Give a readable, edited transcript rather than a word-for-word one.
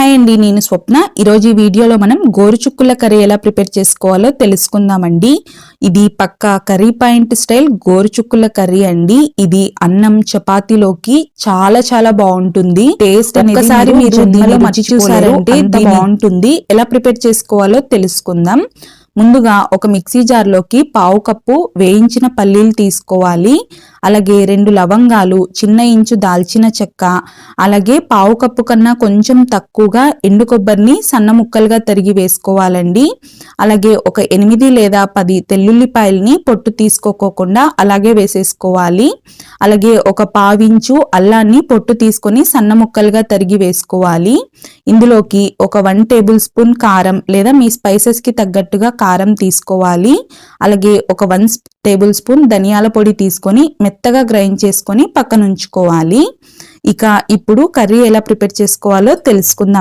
Hi అండి, నేను స్వప్న. ఈరోజు ఈ వీడియోలో మనం గోరుచుక్కుల కర్రీ ఎలా ప్రిపేర్ చేసుకోవాలో తెలుసుకుందామండి. ఇది పక్కా కర్రీ పాయింట్ స్టైల్ గోరుచుక్కుల కర్రీ అండి. ఇది అన్నం చపాతీలోకి చాలా చాలా బాగుంటుంది. టేస్ట్ ఒక్కసారి మీరు దీనిలో రుచి చూసారంటే ఎంత బాగుంటుంది. ఎలా ప్రిపేర్ చేసుకోవాలో తెలుసుకుందాం. ముందుగా ఒక మిక్సీ జార్లోకి పావు కప్పు వేయించిన పల్లీలు తీసుకోవాలి. అలాగే 2 లవంగాలు, చిన్న ఇంచు దాల్చిన చెక్క, అలాగే పావు కప్పు కన్నా కొంచెం తక్కువగా ఎండు కొబ్బరిని సన్న ముక్కలుగా తరిగి వేసుకోవాలండి. అలాగే ఒక 8 లేదా 10 తెల్లుల్లిపాయల్ని పొట్టు తీసుకోకుండా అలాగే వేసేసుకోవాలి. అలాగే ఒక పావించు అల్లాన్ని పొట్టు తీసుకొని సన్న ముక్కలుగా తరిగి వేసుకోవాలి. ఇందులోకి ఒక 1 టేబుల్ స్పూన్ కారం లేదా మీ స్పైసెస్ కి తగ్గట్టుగా కారం తీసుకోవాలి. అలాగే ఒక 1 టేబుల్ స్పూన్ ధనియాల పొడి తీసుకొని మెత్తగా గ్రైండ్ చేసుకొని పక్కన ఉంచుకోవాలి. ఇక ఇప్పుడు కర్రీ ఎలా ప్రిపేర్ చేసుకోవాలో తెలుసుకుందాం.